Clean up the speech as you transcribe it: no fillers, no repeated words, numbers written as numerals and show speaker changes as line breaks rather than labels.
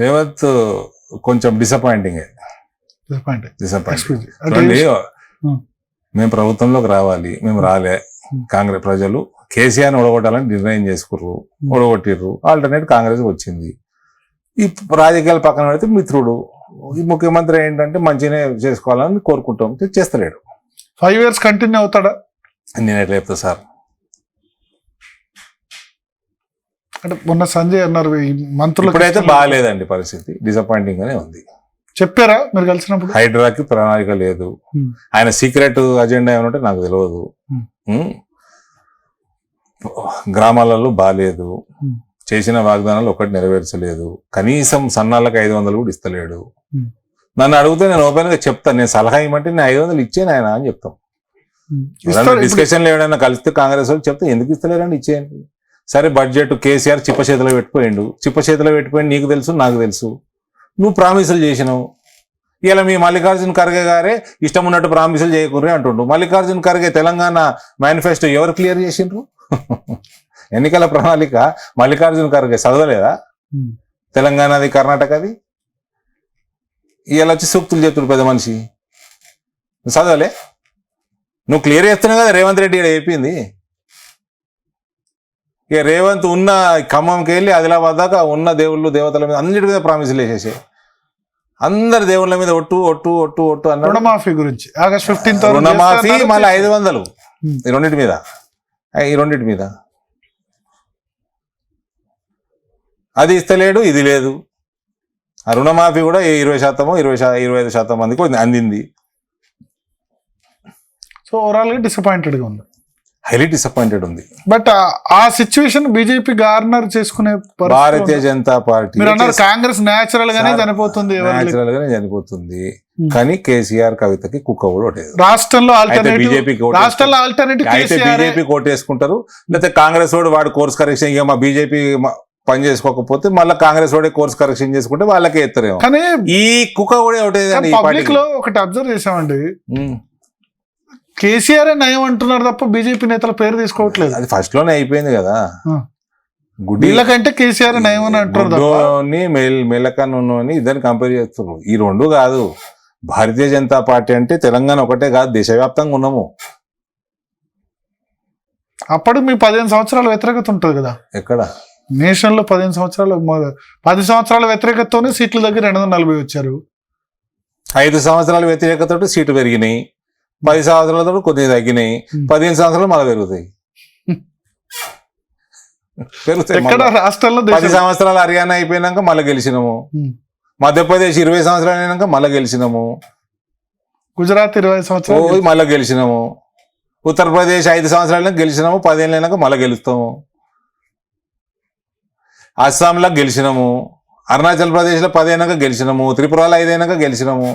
రేవంత్ కొంచెం డిసప్పాయింటింగ్. మేము ప్రభుత్వంలోకి రావాలి, మేము రాలే. కాంగ్రెస్ ప్రజలు కేసీఆర్ని ఓడగొట్టాలని నిర్ణయం చేసుకుర్రు, ఓడగొట్టిర్రు. ఆల్టర్నేట్ కాంగ్రెస్ వచ్చింది. ఈ రాజకీయాలు పక్కన పెడితే మిత్రుడు ఈ ముఖ్యమంత్రి ఏంటంటే మంచిగానే చేసుకోవాలని కోరుకుంటాం, చేస్తలేడు.
5 years కంటిన్యూ అవుతాడా?
నేను ఎట్లా చెప్తా సార్.
అంటే మొన్న సంజయ్ అన్నారు మంత్రులు.
ఇప్పుడైతే బాగాలేదండి పరిస్థితి, డిసప్పాయింటింగ్ గానే ఉంది.
చెప్పారా మీరు కలిసినప్పుడు?
హైడ్రాకి ప్రణాళిక లేదు. ఆయన సీక్రెట్ అజెండా ఏమంటే నాకు తెలియదు. గ్రామాలలో బాగాలేదు, చేసిన వాగ్దానాలు ఒకటి నెరవేర్చలేదు. కనీసం సన్నాలకు 500 కూడా ఇస్తలేడు. నన్ను అడిగితే నేను ఓపెన్ గా చెప్తాను, నేను సలహా ఇవ్వమంటే నేను 500 ఇచ్చాను ఆయన అని చెప్తాం. డిస్కషన్లు ఏమైనా కలిస్తే కాంగ్రెస్ వాళ్ళు చెప్తే ఎందుకు ఇస్తలేరని ఇచ్చేయండి. సరే బడ్జెట్ కేసీఆర్ చిప్ప చేతిలో పెట్టిపోయిండు, నీకు తెలుసు నాకు తెలుసు. నువ్వు ప్రామిసులు చేసినావు. ఇలా మీ మల్లికార్జున ఖర్గే గారే ఇష్టం ఉన్నట్టు ప్రామిసులు చేయకూడదు అంటుండు. మల్లికార్జున ఖర్గే తెలంగాణ మేనిఫెస్టో ఎవరు క్లియర్ చేసిండ్రు? ఎన్నికల ప్రణాళిక మల్లికార్జున ఖర్గే చదవలేదా? తెలంగాణది కర్ణాటకది. ఇలా వచ్చి సూక్తులు చెప్తుడు పెద్ద మనిషి, చదవలే. నువ్వు క్లియర్ చేస్తున్నావు కదా రేవంత్ రెడ్డి ఇక్కడ చెప్పింది. ఇక రేవంత్ ఉన్న ఖమ్మంకి వెళ్ళి ఆదిలాబాద్ దాకా ఉన్న దేవుళ్ళు దేవతల మీద అన్నిటి మీద ప్రామిసులు వేసేసి అందరు దేవుళ్ళ మీద ఒట్టు ఒట్టు ఒట్టు ఒట్టు అన్న.
రుణమాఫీ గురించి August 15th
రుణమాఫీ మళ్ళీ 500 ఈ రెండింటి మీద అది ఇస్తలేడు, ఇది లేదు. ఆ రుణమాఫీ కూడా 20% 25% మందికి అందింది.
సో ఓవరాల్ గా డిసప్పాయింటెడ్ గా ఉంది,
హైలీ డిసప్పాయింటెడ్ ఉంది.
బట్ ఆ సిచ్యువేషన్ బీజేపీ గార్నర్ చేసుకునే
భారతీయ జనతా పార్టీ
కాంగ్రెస్ న్యాచురల్ గానే చనిపోతుంది
కానీ కేసీఆర్ కవితకి కుక్క కూడా ఒకటే.
రాష్ట్రంలో
బీజేపీ కోటేసుకుంటారు, లేకపోతే కాంగ్రెస్ వాడు కోర్స్ కరెక్షన్ ఇక మా బీజేపీ పని చేసుకోకపోతే మళ్ళీ కాంగ్రెస్ వాడే కోర్స్ కరెక్షన్ చేసుకుంటే వాళ్ళకే ఎత్తరేమో.
కానీ
ఈ కుక్క కూడా ఒకటే.
పబ్లిక్ లో ఒకటి అబ్జర్వ్ చేసామండి, కేసీఆర్ నయం అంటున్నారు తప్ప బీజేపీ నేతల పేరు తీసుకోవట్లేదు.
అది ఫస్ట్ లోనే అయిపోయింది కదా.
గుడ్డీలకంటే కేసీఆర్ నయం అని అంటున్నారు.
మెల్లకన్ను ఇద్దరిని కంపేర్ చేస్తున్నారు. ఈ రెండు కాదు. భారతీయ జనతా పార్టీ అంటే తెలంగాణ ఒకటే కాదు, దేశవ్యాప్తంగా ఉన్నాము.
అప్పుడు మీ 15 సంవత్సరాల వ్యతిరేకత ఉంటుంది కదా.
ఎక్కడ
నేషన్ లో 15 సంవత్సరాలు 10 సంవత్సరాల వ్యతిరేకతతోనే సీట్ల దగ్గర 240 వచ్చారు. 5
సంవత్సరాల వ్యతిరేకతతో సీట్లు పెరిగినాయి, 10 సంవత్సరాలతో కొద్దిగా తగ్గినాయి, 15 సంవత్సరాలు మళ్ళీ పెరుగుతాయి. 10 సంవత్సరాలు హర్యానా అయిపోయినాక మళ్ళీ గెలిచినాము, మధ్యప్రదేశ్ 20 సంవత్సరాలు అయినాక మళ్ళీ గెలిచినాము,
గుజరాత్ 20 సంవత్సరాలు
మళ్ళీ గెలిచినాము, ఉత్తరప్రదేశ్ 5 సంవత్సరాలు గెలిచినాము, 10 ఏళ్ళు అయినాక మళ్ళీ గెలుస్తాము, అస్సాంలో గెలిచినాము, అరుణాచల్ ప్రదేశ్లో 10 అయినాక గెలిచినాము, త్రిపురలో 5 అయినాక గెలిచినాము.